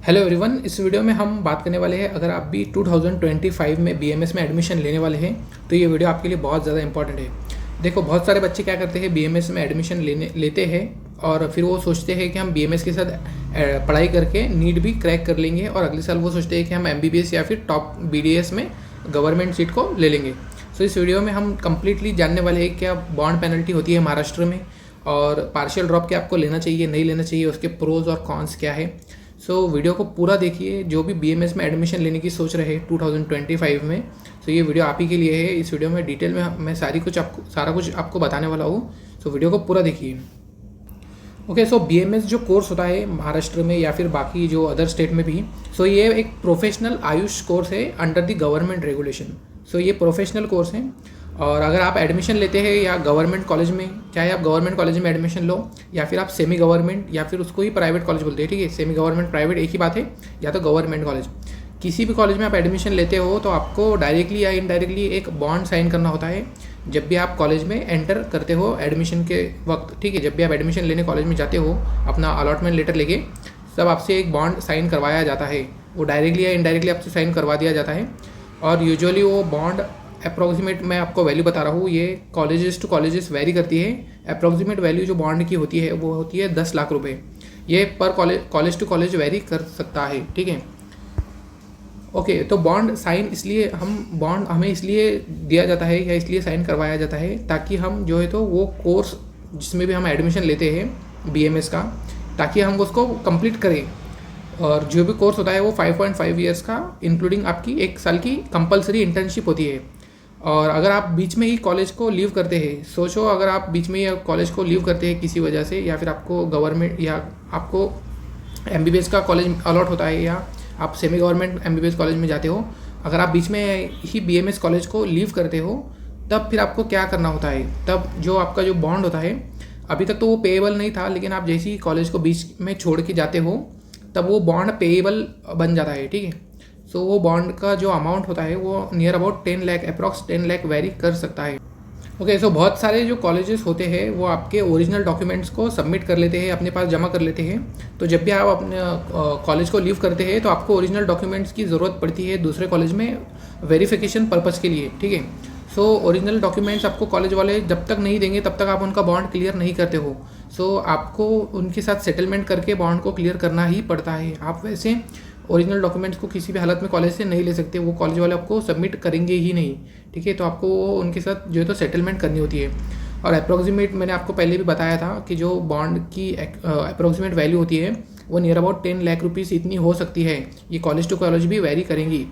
Hello everyone, इस video में हम बात करने वाले हैं अगर आप भी 2025 में बीएमएस में एडमिशन लेने वाले हैं तो ये वीडियो आपके लिए बहुत ज़्यादा इंपॉर्टेंट है। देखो, बहुत सारे बच्चे क्या करते हैं, बीएमएस में एडमिशन लेते हैं और फिर वो सोचते हैं कि हम बीएमएस के साथ पढ़ाई करके नीट भी क्रैक कर लेंगे और अगले साल वो सोचते हैं कि हम एमबीबीएस या फिर टॉप बीडीएस में गवर्नमेंट सीट को ले लेंगे। सो इस वीडियो में हम कंप्लीटली जानने वाले हैं क्या बॉन्ड पेनल्टी होती है महाराष्ट्र में और पार्शियल ड्रॉप क्या आपको लेना चाहिए नहीं लेना चाहिए, उसके प्रोज और कॉन्स क्या है। सो वीडियो को पूरा देखिए, जो भी बीएमएस में एडमिशन लेने की सोच रहे हैं 2025 में। सो ये वीडियो आप ही के लिए है। इस वीडियो में डिटेल में मैं सारा कुछ आपको बताने वाला हूँ। सो वीडियो को पूरा देखिए। ओके, सो बीएमएस जो कोर्स होता है महाराष्ट्र में या फिर बाकी जो अदर स्टेट में भी, सो ये एक प्रोफेशनल आयुष कोर्स है अंडर द गवर्नमेंट रेगुलेशन। सो ये प्रोफेशनल कोर्स है और अगर आप एडमिशन लेते हैं या गवर्नमेंट कॉलेज में, चाहे आप गवर्नमेंट कॉलेज में एडमिशन लो या फिर आप सेमी गवर्नमेंट या फिर उसको ही प्राइवेट कॉलेज बोलते हैं, ठीक है। सेमी गवर्नमेंट प्राइवेट एक ही बात है, या तो गवर्नमेंट कॉलेज, किसी भी कॉलेज में आप एडमिशन लेते हो तो आपको डायरेक्टली या इनडायरेक्टली एक बॉन्ड साइन करना होता है जब भी आप कॉलेज में एंटर करते हो एडमिशन के वक्त, ठीक है। जब भी आप एडमिशन लेने कॉलेज में जाते हो अपना अलॉटमेंट लेटर लेके, तब आपसे एक बॉन्ड साइन करवाया जाता है। वो डायरेक्टली या इनडायरेक्टली आपसे साइन करवा दिया जाता है और यूजुअली वो बॉन्ड अप्रॉक्सीमेट मैं आपको वैल्यू बता रहा हूँ, ये कॉलेजेस टू कॉलेजेस वेरी करती है। अप्रॉक्सीमेट वैल्यू जो बॉन्ड की होती है वो होती है 10 लाख रुपए। ये पर कॉलेज टू कॉलेज वेरी कर सकता है, ठीक है। ओके, तो बॉन्ड हमें इसलिए दिया जाता है या इसलिए साइन करवाया जाता है ताकि हम जो है तो वो कोर्स जिसमें भी हम एडमिशन लेते हैं बीएमएस का, ताकि हम उसको कंप्लीट करें। और जो भी कोर्स होता है वो 5.5 ईयर्स का इंक्लूडिंग आपकी 1 साल की कंपलसरी इंटर्नशिप होती है। और अगर आप बीच में ही कॉलेज को लीव करते हैं, सोचो अगर आप बीच में ही कॉलेज को लीव करते हैं किसी वजह से, या फिर आपको गवर्नमेंट या आपको एमबीबीएस का कॉलेज अलॉट होता है या आप सेमी गवर्नमेंट एमबीबीएस कॉलेज में जाते हो, अगर आप बीच में ही बीएमएस कॉलेज को लीव करते हो तब फिर आपको क्या करना होता है। तब जो आपका जो बॉन्ड होता है, अभी तक तो वो पेएबल नहीं था, लेकिन आप जैसे ही कॉलेज को बीच में छोड़ के जाते हो तब वो बॉन्ड पेएबल बन जाता है, ठीक है। सो वो बॉन्ड का जो अमाउंट होता है वो near about 10 lakh, approx 10 lakh very कर सकता है। ओके, सो बहुत सारे जो कॉलेजेस होते हैं वो आपके ओरिजिनल डॉक्यूमेंट्स को सबमिट कर लेते हैं, अपने पास जमा कर लेते हैं। तो जब भी आप अपने कॉलेज को लीव करते हैं तो आपको ओरिजिनल डॉक्यूमेंट्स की ज़रूरत पड़ती है दूसरे कॉलेज में वेरिफिकेशन पर्पज़ के लिए, ठीक है। सो ओरिजिनल डॉक्यूमेंट्स आपको कॉलेज वाले जब तक नहीं देंगे तब तक आप उनका बॉन्ड क्लियर नहीं करते हो। सो आपको उनके साथ सेटलमेंट करके बॉन्ड को क्लियर करना ही पड़ता है। आप वैसे ओरिजिनल डॉक्यूमेंट्स को किसी भी हालत में कॉलेज से नहीं ले सकते, वो कॉलेज वाले आपको सबमिट करेंगे ही नहीं, ठीक है। तो आपको उनके साथ जो है तो सेटलमेंट करनी होती है। और अप्रॉक्सीमेट मैंने आपको पहले भी बताया था कि जो बॉन्ड की अप्रॉक्सीमेट वैल्यू होती है वो नियर अबाउट 10 लाख रुपीज़ इतनी हो सकती है। ये कॉलेज टू कॉलेज भी वेरी करेंगी।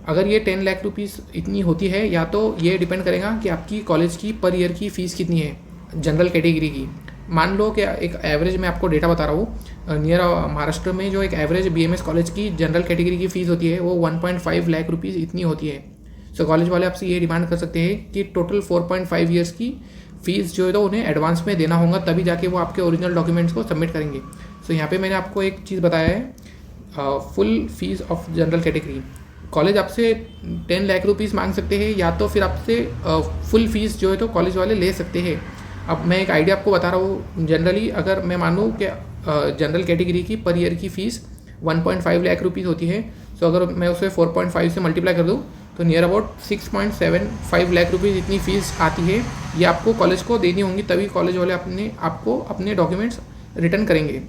अगर ये 10 लाख रुपीज़ इतनी होती है, या तो ये डिपेंड करेगा कि आपकी कॉलेज की पर ईयर की फ़ीस कितनी है जनरल कैटेगरी की। मान लो कि एक एवरेज मैं आपको डेटा बता रहा हूँ, नियर महाराष्ट्र में जो एक एवरेज बीएमएस कॉलेज की जनरल कैटेगरी की फ़ीस होती है वो 1.5 लाख रुपीज़ इतनी होती है। सो कॉलेज वाले आपसे ये डिमांड कर सकते हैं कि टोटल 4.5 ईयर्स की फ़ीस जो है तो उन्हें एडवांस में देना होगा, तभी जाके वो आपके ओरिजिनल डॉक्यूमेंट्स को सबमिट करेंगे। सो यहाँ पे मैंने आपको एक चीज़ बताया है, full fees of general category. College आपसे 10 लाख रुपीज़ मांग सकते हैं, या तो फिर आपसे फुल फीस जो है तो कॉलेज वाले ले सकते हैं। अब मैं एक आइडिया आपको बता रहा हूँ। जनरली अगर मैं मानूँ कि जनरल कैटेगरी की पर ईयर की फ़ीस 1.5 लाख रुपीज़ होती है, सो अगर मैं उसे 4.5 से मल्टीप्लाई कर दूँ तो नियर अबाउट 6.75 लाख रुपीज़ इतनी फ़ीस आती है। ये आपको कॉलेज को देनी होंगी, तभी कॉलेज वाले आपको अपने डॉक्यूमेंट्स रिटर्न करेंगे।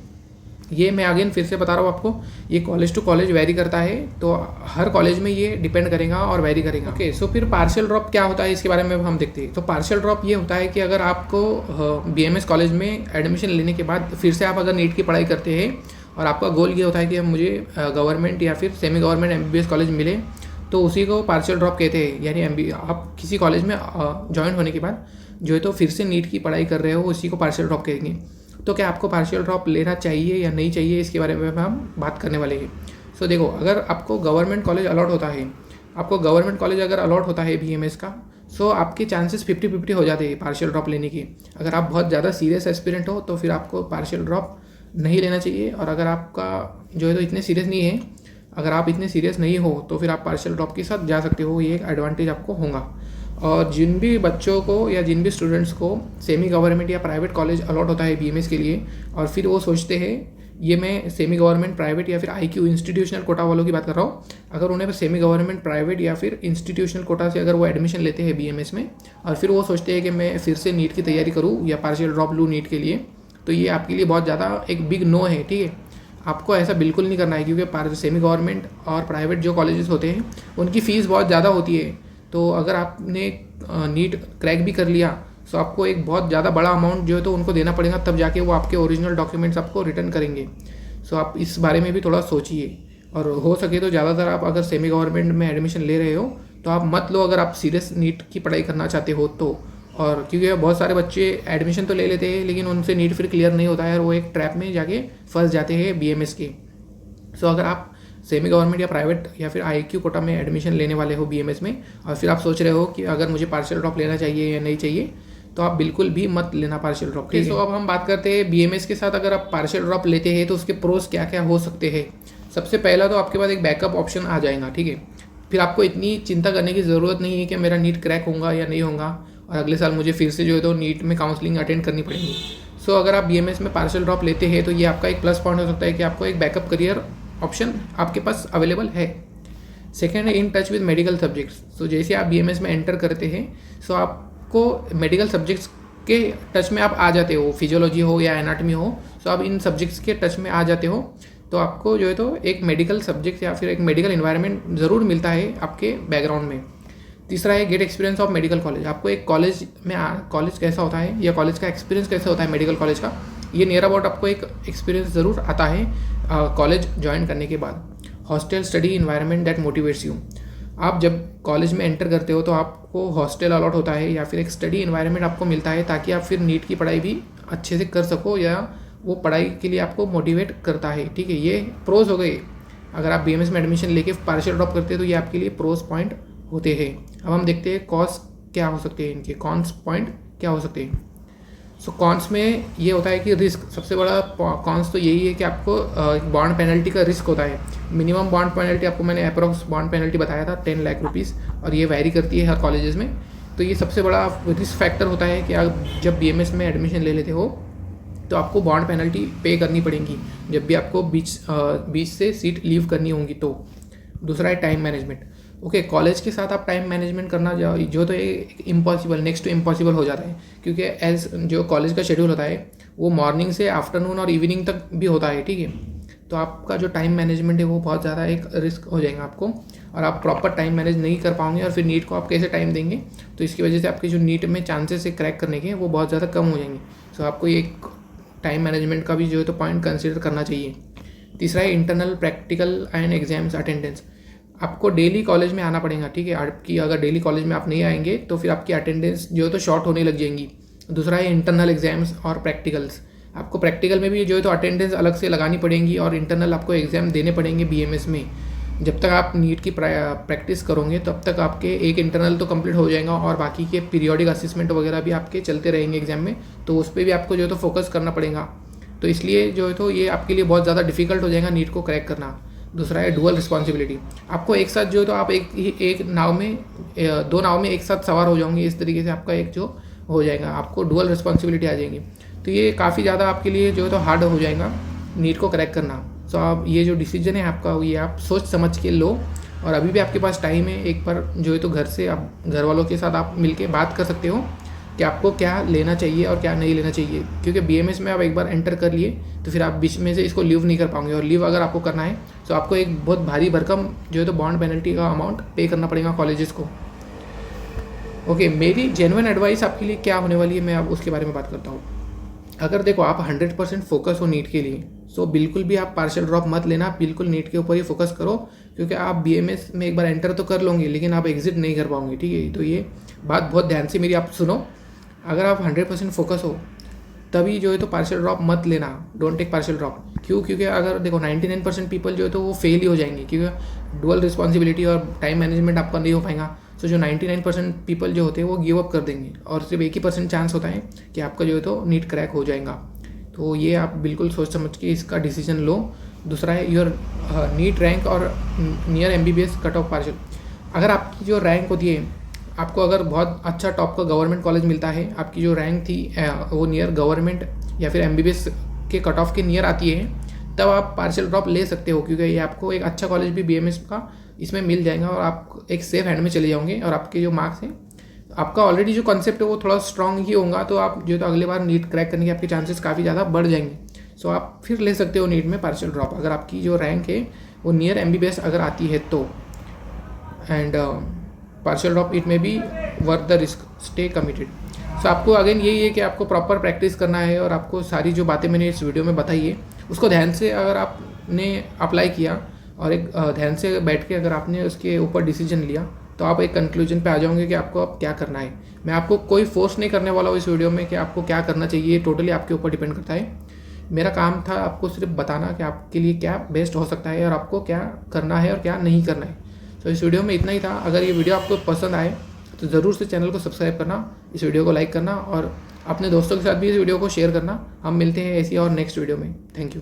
ये मैं अगेन फिर से बता रहा हूँ आपको, ये कॉलेज टू कॉलेज वेरी करता है, तो हर कॉलेज में ये डिपेंड करेगा और वेरी करेगा। ओके, सो फिर पार्शियल ड्रॉप क्या होता है इसके बारे में हम देखते हैं। तो पार्शियल ड्रॉप ये होता है कि अगर आपको बीएमएस कॉलेज में एडमिशन लेने के बाद फिर से आप अगर नीट की पढ़ाई करते हैं और आपका गोल ये होता है कि मुझे गवर्नमेंट या फिर सेमी गवर्नमेंट एमबीबीएस कॉलेज मिले, तो उसी को पार्शियल ड्रॉप कहते हैं। यानी आप किसी कॉलेज में ज्वाइन होने के बाद जो है तो फिर से नीट की पढ़ाई कर रहे हो, उसी को पार्शियल ड्रॉप कहेंगे। तो क्या आपको पार्शियल ड्रॉप लेना चाहिए या नहीं चाहिए, इसके बारे में हम बात करने वाले हैं। सो देखो, अगर आपको गवर्नमेंट कॉलेज अलॉट होता है, आपको गवर्नमेंट कॉलेज अगर अलॉट होता है बीएमएस का, सो आपके चांसेस 50-50 हो जाते हैं पार्शियल ड्रॉप लेने के। अगर आप बहुत ज़्यादा सीरियस एस्पिरेंट हो तो फिर आपको पार्शियल ड्रॉप नहीं लेना चाहिए, और अगर आपका जो है तो इतने सीरियस नहीं है, अगर आप इतने सीरियस नहीं हो तो फिर आप पार्शियल ड्रॉप के साथ जा सकते हो। ये एक एडवांटेज आपको होगा। और जिन भी बच्चों को या जिन भी स्टूडेंट्स को सेमी गवर्नमेंट या प्राइवेट कॉलेज अलॉट होता है बीएमएस के लिए, और फिर वो सोचते हैं ये मैं सेमी गवर्नमेंट प्राइवेट या फिर IQ इंस्टीट्यूशनल कोटा वालों की बात कर रहा हूँ। अगर उन्हें सेमी गवर्नमेंट प्राइवेट या फिर इंस्टीट्यूशनल कोटा से अगर वो एडमिशन लेते हैं BMS में और फिर वो सोचते हैं कि मैं फिर से नीट की तैयारी करूँ या पार्शियल ड्रॉप लूँ नीट के लिए, तो ये आपके लिए बहुत ज़्यादा एक बिग नो है, ठीक है। आपको ऐसा बिल्कुल नहीं करना है, क्योंकि सेमी गवर्नमेंट और प्राइवेट जो कॉलेजेस होते हैं उनकी फ़ीस बहुत ज़्यादा होती है। तो अगर आपने नीट क्रैक भी कर लिया तो आपको एक बहुत ज़्यादा बड़ा अमाउंट जो है तो उनको देना पड़ेगा, तब जाके वो आपके ओरिजिनल डॉक्यूमेंट्स आपको रिटर्न करेंगे। सो आप इस बारे में भी थोड़ा सोचिए, और हो सके तो ज़्यादातर आप अगर सेमी गवर्नमेंट में एडमिशन ले रहे हो तो आप मत लो, अगर आप सीरियस नीट की पढ़ाई करना चाहते हो तो। और क्योंकि बहुत सारे बच्चे एडमिशन तो ले लेते हैं लेकिन उनसे नीट फिर क्लियर नहीं होता है और वो एक ट्रैप में जाके फंस जाते हैं BMS के। सो अगर आप सेमी गवर्नमेंट या प्राइवेट या फिर IQ कोटा में एडमिशन लेने वाले हो BMS में, और फिर आप सोच रहे हो कि अगर मुझे पार्शियल ड्रॉप लेना चाहिए या नहीं चाहिए, तो आप बिल्कुल भी मत लेना पार्शियल ड्रॉप। ठीक है, तो अब हम बात करते हैं BMS के साथ अगर आप पार्शियल ड्रॉप लेते हैं तो उसके प्रोस क्या क्या हो सकते हैं। सबसे पहला तो आपके पास एक बैकअप ऑप्शन आ जाएगा, ठीक है। फिर आपको इतनी चिंता करने की ज़रूरत नहीं है कि मेरा नीट क्रैक होगा या नहीं होगा और अगले साल मुझे फिर से जो है तो नीट में काउंसलिंग अटेंड करनी पड़ेगी। सो अगर आप BMS में पार्शियल ड्रॉप लेते हैं तो ये आपका एक प्लस पॉइंट हो सकता है कि आपको एक बैकअप करियर ऑप्शन आपके पास अवेलेबल है। सेकेंड है in touch with medical subjects. So जैसे आप BMS में एंटर करते हैं सो आपको मेडिकल सब्जेक्ट्स के टच में आप आ जाते हो, फिजियोलॉजी हो या एनाटमी हो, सो आप इन सब्जेक्ट्स के टच में आ जाते हो, तो आपको जो है तो एक मेडिकल सब्जेक्ट या फिर एक मेडिकल इन्वायरमेंट ज़रूर मिलता है आपके बैकग्राउंड में। तीसरा है gate experience of medical college. आपको एक कॉलेज में कॉलेज कैसा होता है या कॉलेज का एक्सपीरियंस कैसे होता है मेडिकल कॉलेज का, ये नियर अबाउट आपको एक एक्सपीरियंस ज़रूर आता है कॉलेज ज्वाइन करने के बाद। Hostel study environment that motivates you. आप जब कॉलेज में एंटर करते हो तो आपको हॉस्टल अलॉट होता है या फिर एक स्टडी इन्वायरमेंट आपको मिलता है ताकि आप फिर नीट की पढ़ाई भी अच्छे से कर सको या वो पढ़ाई के लिए आपको मोटिवेट करता है, ठीक है। ये प्रोज हो गए। अगर आप BMS में एडमिशन लेके पार्शियल ड्रॉप करते हैं तो ये आपके लिए प्रोज पॉइंट होते हैं। अब हम देखते हैं कॉन्स क्या हो सकते हैं, इनके कॉन्स पॉइंट क्या हो सकते हैं। सो कॉन्स में ये होता है कि रिस्क, सबसे बड़ा कॉन्स तो यही है कि आपको बॉन्ड पेनल्टी का रिस्क होता है। मिनिमम बॉन्ड पेनल्टी आपको मैंने अप्रॉक्स बॉन्ड पेनल्टी बताया था 10 लाख रुपीज़, और ये वैरी करती है हर कॉलेजेस में। तो ये सबसे बड़ा रिस्क फैक्टर होता है कि आप जब BMS में एडमिशन ले लेते हो तो आपको बॉन्ड पेनल्टी पे करनी पड़ेगी जब भी आपको बीच से सीट लीव करनी होगी तो। दूसरा है टाइम मैनेजमेंट। ओके, कॉलेज के साथ आप टाइम मैनेजमेंट करना जो तो एक इम्पॉसिबल, नेक्स्ट टू इम्पॉसिबल हो जाता है, क्योंकि एज जो कॉलेज का शेड्यूल होता है वो मॉर्निंग से आफ्टरनून और इवनिंग तक भी होता है, ठीक है। तो आपका जो टाइम मैनेजमेंट है वो बहुत ज़्यादा एक रिस्क हो जाएगा आपको, और आप प्रॉपर टाइम मैनेज नहीं कर पाओगे और फिर नीट को आप कैसे टाइम देंगे, तो इसकी वजह से आपके जो नीट में चांसेस है क्रैक करने के वो बहुत ज़्यादा कम हो जाएंगे। सो आपको ये टाइम मैनेजमेंट का भी जो है तो पॉइंट कंसिडर करना चाहिए। तीसरा है internal practical and exams attendance. आपको डेली कॉलेज में आना पड़ेगा, ठीक है। आपकी अगर डेली कॉलेज में आप नहीं आएंगे तो फिर आपकी अटेंडेंस जो है तो शॉर्ट होने लग जाएंगी। दूसरा है इंटरनल एग्जाम्स और प्रैक्टिकल्स। आपको प्रैक्टिकल में भी जो है तो अटेंडेंस अलग से लगानी पड़ेगी और इंटरनल आपको एग्जाम देने पड़ेंगे BMS में। जब तक आप नीट की प्रैक्टिस करोगे तब तक आपके एक इंटरनल तो कंप्लीट हो जाएगा और बाकी के पीरियोडिक असेसमेंट वगैरह भी आपके चलते रहेंगे एग्जाम में, तो उस पर भी आपको जो है तो फोकस करना पड़ेगा। तो इसलिए जो है तो ये आपके लिए बहुत ज़्यादा डिफिकल्ट हो जाएगा नीट को क्रैक करना। दूसरा है डुअल रिस्पॉन्सिबिलिटी। आपको एक साथ जो है तो आप एक नाव में दो नाव में एक साथ सवार हो जाओगे, इस तरीके से आपका एक जो हो जाएगा, आपको डुअल रिस्पॉन्सिबिलिटी आ जाएगी। तो ये काफ़ी ज़्यादा आपके लिए जो है तो हार्ड हो जाएगा नीट को क्रैक करना। सो आप ये जो डिसीजन है आपका ये आप सोच समझ के लो, और अभी भी आपके पास टाइम है। एक बार जो है तो घर से आप घर वालों के साथ आप मिलके बात कर सकते हो कि आपको क्या लेना चाहिए और क्या नहीं लेना चाहिए, क्योंकि BMS में आप एक बार एंटर कर लिए तो फिर आप बीच में से इसको लीव नहीं कर पाओगे, और लीव अगर आपको करना है तो आपको एक बहुत भारी भरकम जो है तो बॉन्ड पेनल्टी का अमाउंट पे करना पड़ेगा कॉलेजेस को। ओके, मेरी जेन्युइन एडवाइस आपके लिए क्या होने वाली है, मैं अब उसके बारे में बात करता हूँ। अगर देखो आप 100% फोकस हो नीट के लिए, सो बिल्कुल भी आप पार्शियल ड्रॉप मत लेना, बिल्कुल नीट के ऊपर ही फोकस करो, क्योंकि आप BMS में एक बार एंटर तो कर लोगे लेकिन आप एग्जिट नहीं कर पाओगे, ठीक है। तो ये बात बहुत ध्यान से मेरी आप सुनो। अगर आप 100% फोकस हो तभी जो है तो पार्शियल ड्रॉप मत लेना, डोंट टेक पार्शियल ड्रॉप। क्यों? क्योंकि अगर देखो 99% पीपल जो है तो वो फेल ही हो जाएंगे, क्योंकि डुअल रिस्पॉन्सिबिलिटी और टाइम मैनेजमेंट आपका नहीं हो पाएगा। सो जो 99% पीपल जो होते हैं वो गिव अप कर देंगे, और सिर्फ 1% चांस होता है कि आपका जो है तो नीट क्रैक हो जाएगा। तो ये आप बिल्कुल सोच समझ के इसका डिसीजन लो। दूसरा है योर नीट रैंक और near MBBS cut off partial. अगर आपकी जो रैंक होती है, आपको अगर बहुत अच्छा टॉप का गवर्नमेंट कॉलेज मिलता है, आपकी जो रैंक थी वो नियर गवर्नमेंट या फिर MBBS के कट ऑफ के नियर आती है, तब आप पार्शियल ड्रॉप ले सकते हो, क्योंकि ये आपको एक अच्छा कॉलेज भी BMS का इसमें मिल जाएगा और आप एक सेफ हैंड में चले जाओगे। और आपके जो मार्क्स हैं, आपका ऑलरेडी जो कॉन्सेप्ट है वो थोड़ा स्ट्रॉन्ग ही होगा, तो आप जो तो अगले बार नीट क्रैक करने के आपके चांसेस काफ़ी ज़्यादा बढ़ जाएंगे। सो आप फिर ले सकते हो नीट में पार्शियल ड्रॉप, अगर आपकी जो रैंक है वो नियर MBBS अगर आती है तो। And partial drop it may be worth the risk, stay committed. So आपको अगेन यही है कि आपको प्रॉपर प्रैक्टिस करना है, और आपको सारी जो बातें मैंने इस वीडियो में बताई है उसको ध्यान से अगर आपने अप्लाई किया और एक ध्यान से बैठ के अगर आपने उसके ऊपर डिसीजन लिया, तो आप एक कंक्लूजन पे आ जाओगे कि आपको अब क्या करना है। मैं आपको कोई फोर्स नहीं करने वाला हूँ इस वीडियो में कि आपको क्या करना चाहिए, टोटली आपके ऊपर डिपेंड करता है। मेरा काम था आपको सिर्फ बताना कि आपके लिए क्या बेस्ट हो सकता है और आपको क्या करना है और क्या नहीं करना है। तो इस वीडियो में इतना ही था। अगर ये वीडियो आपको पसंद आए तो ज़रूर से चैनल को सब्सक्राइब करना, इस वीडियो को लाइक करना और अपने दोस्तों के साथ भी इस वीडियो को शेयर करना। हम मिलते हैं ऐसी और नेक्स्ट वीडियो में। Thank you.